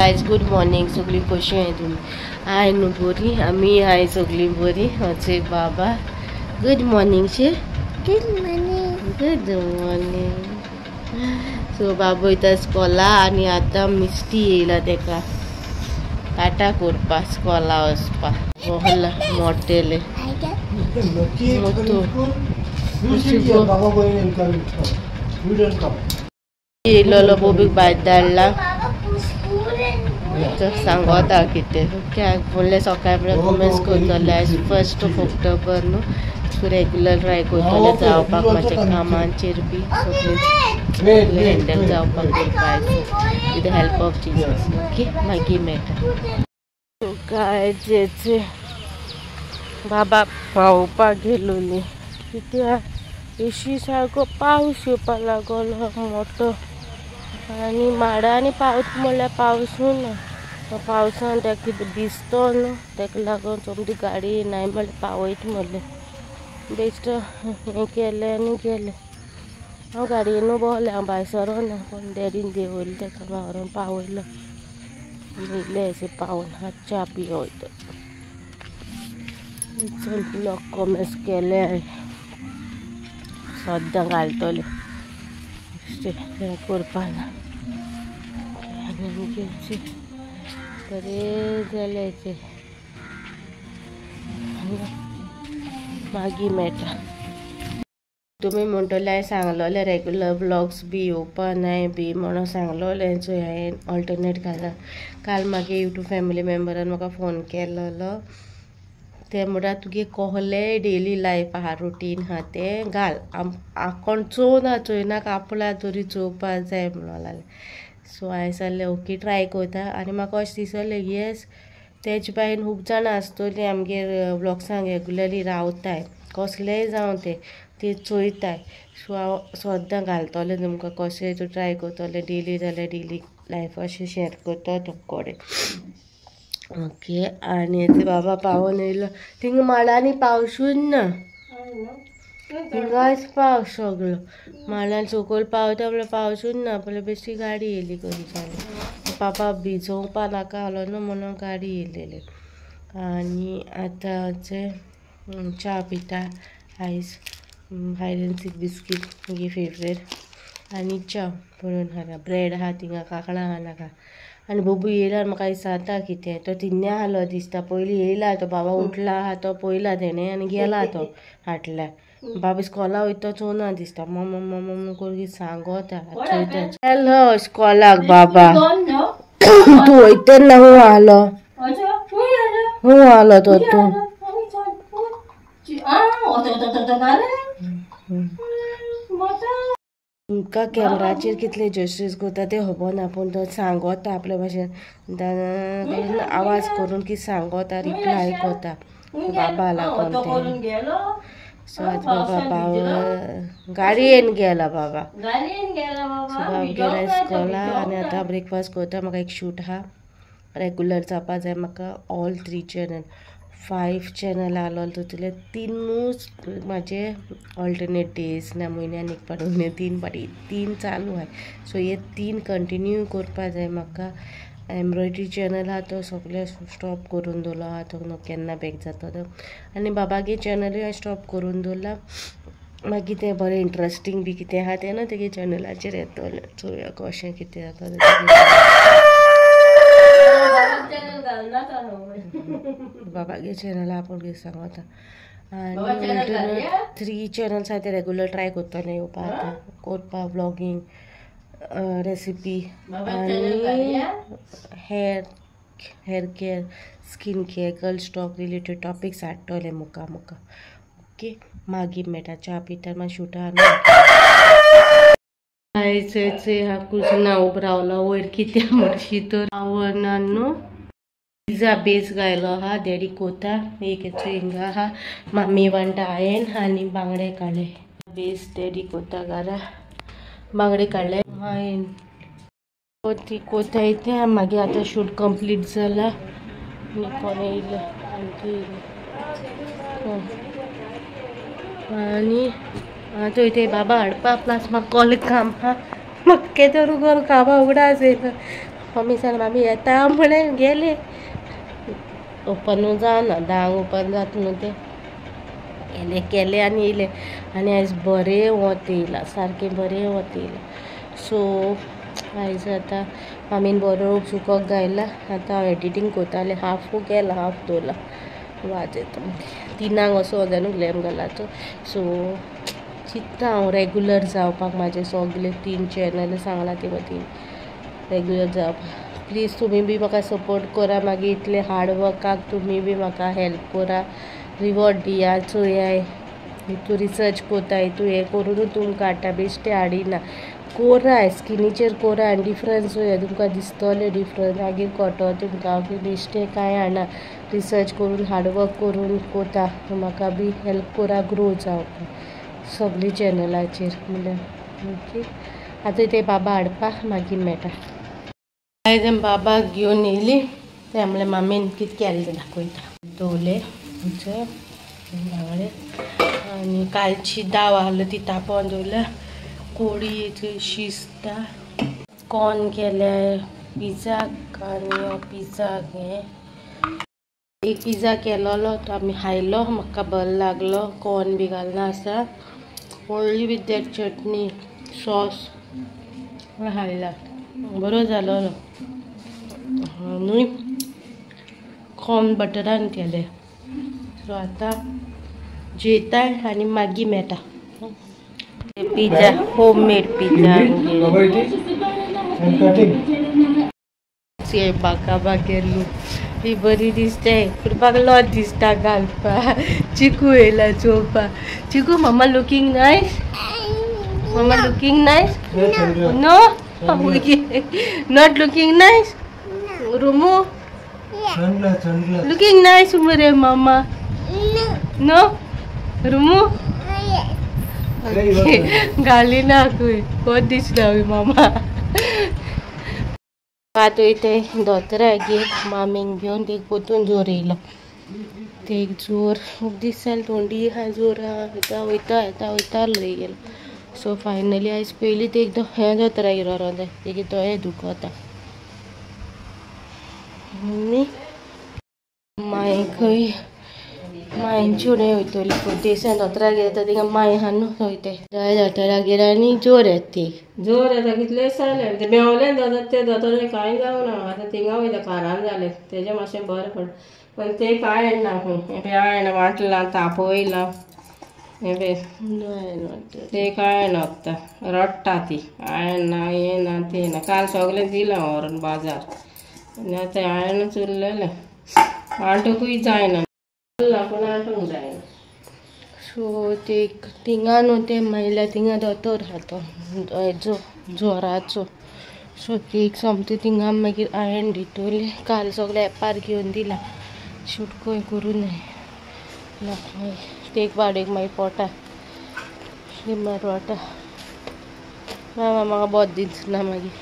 Guys good morning सगळी कशी आहे तुम्ही आहे न्हू बरी आम्ही आहे सगळी बरी असे बाबा गुड मॉर्निंग शे गुड मॉर्निंग सो बाबू इथं स्कॉला आणि आता मिस्टी येयला तेका टाटा करपा स्कॉला वचपा बोहला मोटेले येयलो बोबीक भायर धाडला सांगता कितें कित्याक म्हणलें सकाळी म्हळ्यार कमेंट्स करतले आयज 1 ऑक्टोबर न्हू सो रेग्युलर ट्राय करतले जावपाक म्हाज्या कामांचेर बी सगळें हँडल जावपाक करपाक with the help of Jesus okay मागीर मेळटा काय जेचे बाबा पावोवपाक गेलोली कित्याक एशी सारको पावस येवपाक लागलो मोठो आनी माडांनी पावत म्हणल्यार पावसून ना पावसान ताका कितें भिजतो न्हू ताका लागून समजी गाडी येनाय म्हणल्यार पावयता म्हणलें बेश्ट हें केलें आनी गेलें हांव गाडयेनू भोंवलें हांव भायर सरोना पूण डॅडीन देंवयलें ताका व्हरोन पावयलो येयलें अशें पावून हांव च्या पियो वयता चल ब्लॉक कमेंट्स केले हांवें सद्दां घालतलें हें करपा ना बरें जालें मागीर मेळटा तुमी म्हणटले हांवें सांगलोलें रेग्युलर ब्लॉग्स बी येवपा नाय बी म्हणून सांगलोलें सो हांवें ऑल्टरनेट घाला काल मागे यूट्यूब फॅमिली मेंबरान म्हाका फोन केल्लो ते म्हणटा तुगे कहलें डेली लायफ आहा रुटीन आहा तें घाल कोण चोयनाका आपल्या तरी चोवपा जाय म्हणून लागलें सो हांवें सांगलें ओके ट्राय करता आनी म्हाका अशें दिसलें येस तेजे भायर खूब जाणां आसतलीं आमगेर ब्लॉग्सांक रेगुलरली रावताय कसलेंय जावं ते चोयताय सो हांव सद्दां घालतलें तुमकां कशें तूं ट्राय करतलें डेली जाल्यार डेली लायफ अशें शेअर करता तुमकोडे ओके आनी ते बाबा पावून येयलो थिंगा माडांनी पावसून ना थिंगाच पावस सगळो माडान सकयल पावता म्हणल्यार पावसून ना पळय बेश्टी गाडी येयली खंयच्यान पापा भिजोवपा नाका आलो न्हू म्हणून गाडी येयलेली आनी आतां च्या पिता आयज हायड एंड सीक बिस्कीट म्हजी फेवरेट आनी च्या म्हणून हाडा ब्रेड आहा थिंगा कांकणां आहा नाका आनी बबू येयल्यार म्हाका दिसता कितें तो तिन्ने आहलो दिसता पयलीं येयला तो बाबा उठला आहा तो पयला तेणें आनी गेला तो हाटल्यार बाबा इस्कॉला वयता चोवना दिसता मम्म मम्म करून कितें सांगोता चोयता हॅलो इस्कॉलाक बाबा तूं वयता तेन्ना हूं आहलो तो तूं तुमकां कॅमेराचेर कितले जस्टीस करता ते खबर ना पूण तो सांगोता आपल्या भाशेन आवाज करून कितें सांगोता रिप्लाय करता बाबा लागून ते सो आतां बाबा पाव गाडयेन गेला बाबा सो बाबा गेला इस्कॉला आनी आतां ब्रेकफास्ट करता म्हाका एक शूट आहा रेगुलर जावपा जाय म्हाका ऑल 3 चॅनल 5 चॅनल आहलो तितूंतले 3ूच म्हाजे ऑल्टरनेट डेज ना म्हयन्यान एक पाटी 3 पाटी 3 चालू आहाय सो हे 3 कंटिन्यू करपा जाय म्हाका एम्ब्रॉयडरी चॅनल आहा तो सगळे स्टॉप करून दवरलो आहा तो केन्ना बॅक जाता तो आनी बाबागे चॅनलूय हांवें स्टॉप करून दवरला मागीर तें बरें इंट्रस्टींग बी कितें आहा तें ना तेगे चॅनलाचेर येतलें चोवया कशें कितें जाता बाबागे चॅनल आपूण कितें सांगता आनी 3 चॅनल्स आहा ते रेगुलर ट्राय करतलें येवपा आतां करपा व्लॉगींग रेसिपी आनी hair care skin care girls talk related topics हाडटले मुका ओके मागीर मेळटा च्या पिता मागीर शुटा आयज हा कुजना उब रावलो वयर कित्या म्हणशी तर आवडना न्हू पिझ्झा बेस गायलो आहा डॅडी कोता एक हिंगा आहा मम्मी वांटा हांवें आनी बांगडे काडले बेस डॅडी कोता घरा बांगडे काडले हांवें ती कोता येता मागीर आतां शूट कंप्लीट जाला आनी कोण येयलें आनी आतां ते बाबा हाडपा प्लस म्हाका कॉल काम आहा म्हाका केदो रुगोल कामा उगडास येयला मम्मी सांग मामी येता म्हणून गेले ओपन जावना 10 ओपन जात न्हू ते गेले केले आनी येयले आनी आयज बरें वत येयला सारकें बरें वत येयला सो आयज आतां मामीन बरो सुकोक घायला आतां हांव एडिटींग कोतालें हाफ केला हाफ दवरला वाज येता 3 असो वजानू ग्लॅम घालाचो सो चिंत्ता हांव रेगुलर जावपाक म्हाजे सगळे 3 चॅनल सांगला ती मदीं रेगुलर जावपाक प्लीज तुमी बी म्हाका सपोर्ट करा मागीर इतले हार्ड वर्काक तुमी बी म्हाका हेल्प करा रिवॉर्ड दिया चोयाय हितू रिसर्च कोता हितू हें करून तुमकां हाडटा बेश्टे हाडिना कोराय स्किनीचेर कोरा आनी डिफरन्स चोया तुमकां दिसतलें डिफरन्स मागीर कळटो तुमकां हांव बेश्टे कांय हाडना रिसर्च करून हार्डवर्क करून कोता म्हाका बी हेल्प करा ग्रो जावपाक सगळी चॅनलाचेर म्हणल्यार ओके आतां ते बाबा हाडपाक मागीर मेळटा आयज बाबाक घेवन येयली ते म्हणल्यार मामीन कितें केलें तें दाखयता दवरले बांगडे आनी कालची दाव आहली ती तापोवन दवरल्या कोडी शिजता कॉर्न केले पिझ्झाक आनी पिझ्झाक हें एक पिझ्झा केलोलो तो आमी खायलो म्हाका बरो लागलो कॉर्न बी घालना आसा only with that chutney sauce खायला बरो जालोलो न्हू कॉर्न बटरान केले सो आतां जेताय आनी मागीर मेळटा पिझ्झा होममेड पिझ्झा बाका बागेर ही बरी दिसते करपाक लॉट दिसता घालपाक चिकू येयला चोवपाक चिकू mamma looking nice mamma looking nice no not looking nice रुमू लुकींग नायस मरे मम्मा नो रुमू घाली ना कोण दिसना मामा आतां इथे दोतोरागेर मामींक घेवन ते पोतून जोर येयलो ते एक जोर दिसाल थोंडी हा जोर वयता वयता येता वयतालो गेलो सो फायनली आयज पयलीं ते एकदम हें दोतोरागेर व्हरोंक जाय तेगे दोळे दुखोता मम्मी माय खंय मायंची उडे वयतली पोतेसान दोतोरागेर येता थिंगा माय आहा न्हू वयते दोतोरागेर आनी जोर येता ती जोर येता कितले सायलेंट ते मेवलें जातात ते दोतोर कांय जावना आतां थिंगा वयता कारान जालें तेजें मातशें बरें पडलें पण ते कांय येना खंय हांवें वाटलां तापयलां ते कांय ना आतां रडटा ती हांवें हें ना तें ना काल सगलें दिलां व्हरून बाजार आनी आतां हांवेंच उरलेलें आंटूकूय जायना पूण आंटूंक जायना सो ते थिंगा न्हू ते म्हळ्यार थिंगा दोतोर आहा तो हेजो जोराचो सो ती सोमती थिंगा मागीर हांवें दितोली काल सगळे एपार घेवन दिला शुटकोय करूं न्हय ते वाडयेक मागीर पोटा मागीर रोटा म्हाका बोत दिसना मागीर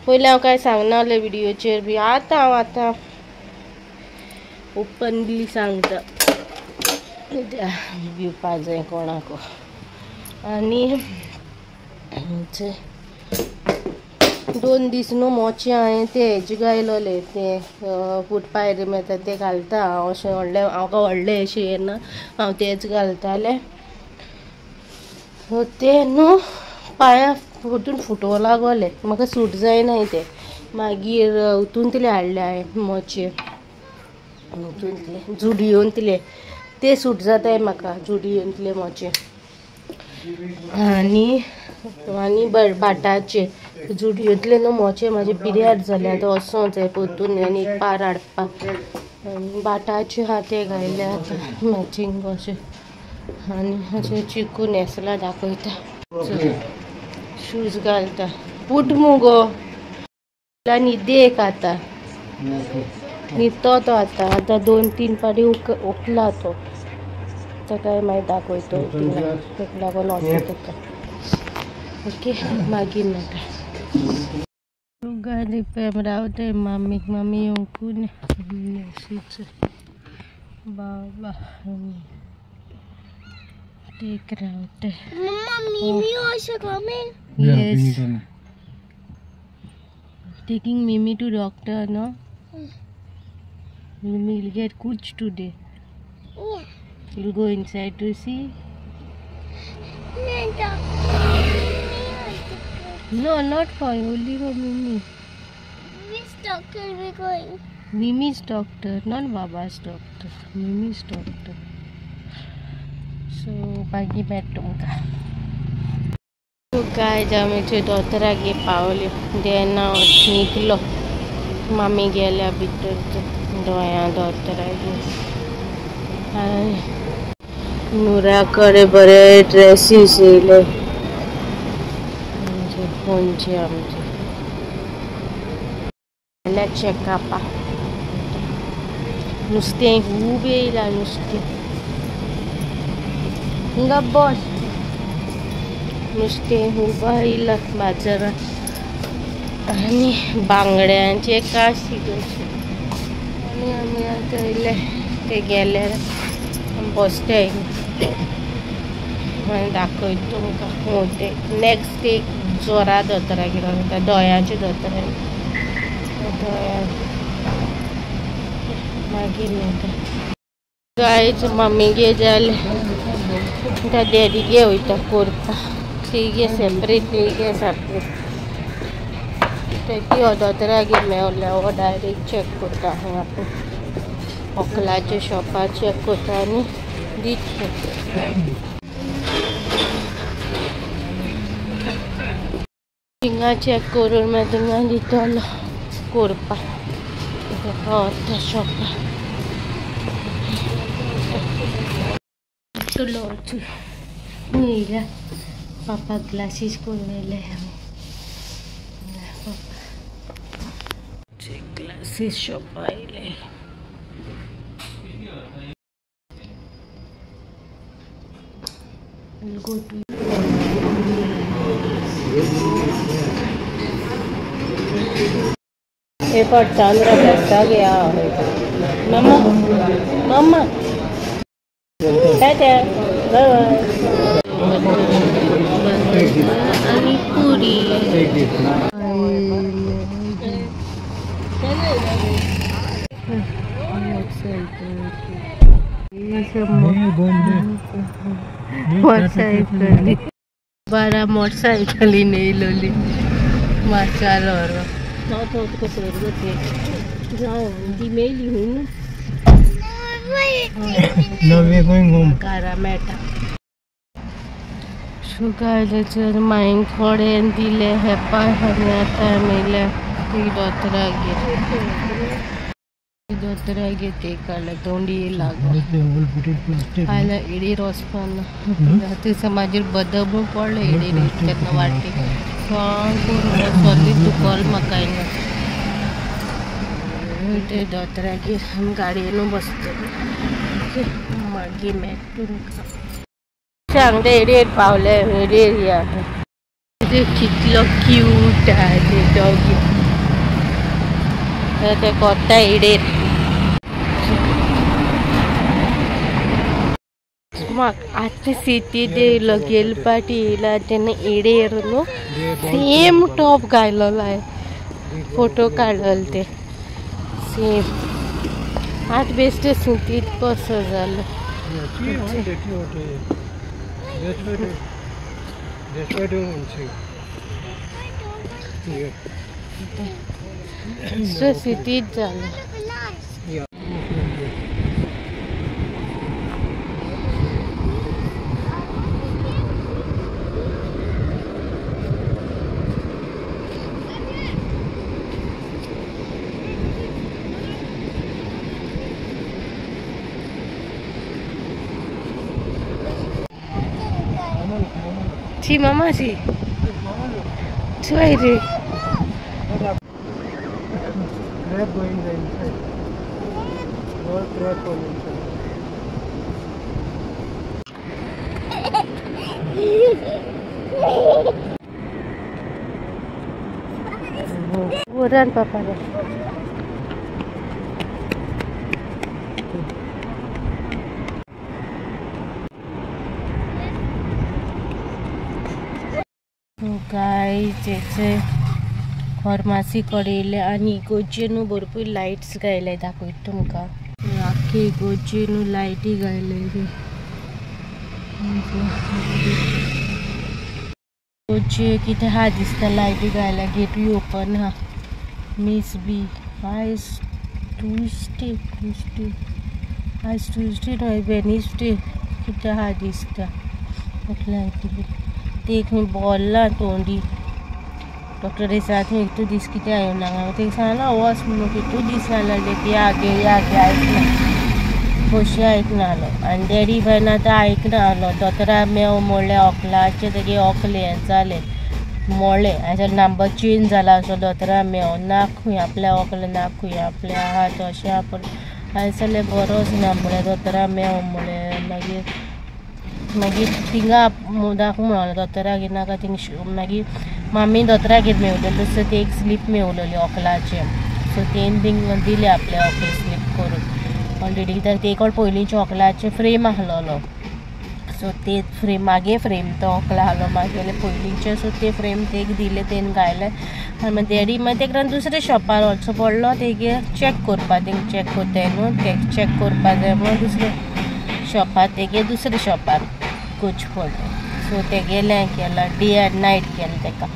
पयलीं हांव कांय सांगनासलें विडियोचेर बी आतां ओपनली सांगता दिवपा जाय कोणाक आनी 2 दीस न्हू मोचे हांवें ते हेजे गायलोले ते फूटपायरी मेळटा ते घालता हांव अशें व्हडलें म्हाका व्हडलें अशें येना हांव तेच घालतालें ते न्हू पांयां फुटून फुटोवं लागोले म्हाका सूट जायनाय ते मागीर हितूंतले हाडले हांवें मोचे जुडियोंतले ते सूट जाताय म्हाका जुडियोंतले मोचे आनी बाटाचे जुडियोंतले न्हू मोचे म्हाजे पिरियड जाले आतां वचोंक जाय पोतून आनी एक पार हाडपाक आनी बाटाचे आहा ते घायले आतां मॅचींग अशें आनी अशें चिकू न्हेसला दाखयता शूज घालता उठ मुगो आनी देख आतां न्हिदतो तो आतां 2-3 पाटी उठला तो आतां काय मागीर दाखयतो ताका लागून वचो ताका ओके मागीर मेळटा गाडी पेम रावताय मामी येवंकून बाबा take रावताय Yes. Taking Mimi to doctor, no? Mimi will get kuch today. Yeah. You'll go inside to see? No, doctor. No, not for you, only for Mimi. Which doctor are we going? Mimi's doctor, not Baba's doctor. Mimi's doctor. So, pagi betumka. So guys, आम्ही जे दोतरागे पावले देना निघलो mummy गेल्या भितर दोया दोतरागे नुराकडे बरे dresses येयले म्हणजे फोनचे आमचे गेल्या चेकअपा नुस्तें खूब येयला नुस्तें हिंगा बस नुस्तें खूब आयला बाजारात आणि बांगड्यांचे काशी कशी आणि आम्ही आता येयले ते गेल्यार बसते दाखयता तुमकां मोटे नेक्स्ट एक जोरा दोतोरा गेलो दोयाचे दोतोरा दोया मागीर गायच मम्मीगे जाले त्या डॅडीगे वयता करता तिगे सेपरेट तिगे सेपरेट ते दोतोरागे मेवल्या हो डायरेक्ट चेक करता हांगा ओकलाच्या शॉपार चेक करता आनी दिता थिंगा चेक करून मागीर थिंगा दितलो करपा त्या शॉपार तुलो येयल्या पापा ग्लासीस करून येयले पापा ग्लासीस शॉप आयले go to पर चांद्रा बैठा गया मम्मा मम्मा टाटा बाय पूरी मोटरसाइकल बारा मोटरसाइकल ही नहीं लोली माशाल्लाह और तो कसं होते जाओ दी मेली हुई ना No, we are going home. कारा मेटा शुगायले जर माइन खोडे दिले हे पाय हमें आता मिले दोतरा घेते काढला तोंडी लागला आयला इडी रोसपान तिचं माझी बदबू पडले इडी त्यातनं वाटे स्वतः दुकाल मकाई ते दोतरागे गाडयेन बसते मागीर मेळटा सांगता एडेर पावले एडेर या कितलो क्यूट आहे ते डॉगी ते कोता एडेर आता सिटी येयलो गेल पाटी येयला तेन्ना एडेर न्हू सेम टॉप घातलेलो आहे फोटो काडलेलो ते सेम आत बेस्ट सिटीत कसो जालो सिटीत जालो Sí, mamá, sí. Suere. Crab going inside. More crab going inside. Run, Papa. Guys, it's pharmacy कडेन येयले आनी इगोर्जे न्हू भरपूर लायट्स घायले दाखयता तुमकां आख्खे इगोर्जे न्हू लायटी घायले इगोर्जे कितें आहा दिसता लायटी घायल्या गेटूय ओपन आहा मिस बी आयज ट्युजडे न्हय वेडनेसडे कितें आहा दिसता लायटी ते एक बोल्ला तोंडी डॉक्टर दिसात एक दीस कितें येवना ते सांगला वच म्हणून कितू दीस जाले ती आगे आयकना खोशी आयकनालो आनी डॅडी बायन आतां आयकनालो दोतोरा मेव मोडले ओकलाचे तेगे ओकले हें जाले मोडले हाजो नंबर चेंज जाला असो दोतोरा मेव नाखूय आपल्या ओकले नाखूय आपले आहा तशें आपण आयज जाल्यार बरोच ना म्हळ्यार दोतोरा मेव म्हळ्यार मागीर थिंगा दाखोवंक म्हणलो दोतोराक नाका थिंग मागीर मामी दोतोरागेर मेवलेलो सो ते एक स्लीप मेवलेली ओकलाचे सो तेन थिंग दिले आपले ओकले स्लीप करून ऑलरेडी कित्याक ते एक पयलींचे ओकलाचे फ्रेम आहलोलो सो ते फ्रेम मागे फ्रेम तो ओकला आहलो मागेले पयलींचे सो ते फ्रेम तेक दिले तेन घायले आनी मागीर डॅडी मागीर तेका दुसऱ्या शॉपार वचचो पडलो तेगे चॅक करपा थिंग चॅक कोत्ताय न्हू ते चॅक करपा जाय म्हणून दुसऱ्या शॉपार तेगे दुसऱ्या शॉपार वचचें पडलें सो ते गेलें केला डे एंड नायट केलें तेका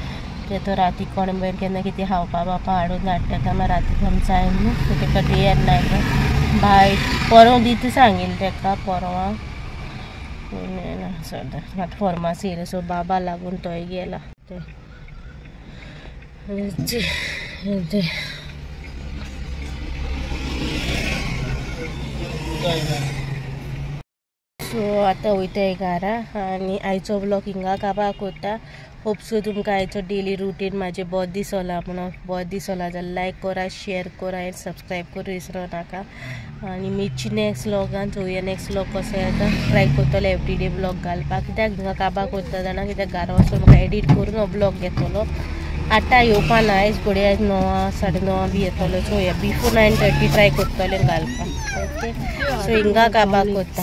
ते तो राती कोण बेन केन्ना कितें खावपा बापा हाडून हाडटा काय मागीर राती आमकां जाय न्हू सो तेका डे एंड नायट भायर परवां दिता सांगिल्लें तेका परवां आतां फार्मासी येयले सो बाबा लागून थंय गेला सो आतां वयताय घरा आनी आयचो ब्लॉग हिंगा काबार कोत्ता होप सो तुमकां आयचो डेली रुटीन म्हाजे बहुत दीस जाला म्हणून बहुत दीस जाला जाल्यार लायक करा शेअर करा आनी सबस्क्रायब करूं विसरो नाका आनी मेची नेक्स्ट व्लॉगान चोवया नेक्स्ट व्लॉग कसो येता ट्राय करतलो एवरीडे ब्लॉग घालपाक कित्याक हिंगा काबार कोत्ता जाणा कित्याक घरा वचून म्हाका एडीट करून हो ब्लॉग घेतलो आतां येवपा ना आयज फुडें आयज 9 9:30 बी येतलो चोवया बिफोर 9:30 ट्राय करतलें घालपाक ओके सो हिंगा काबार कोत्ता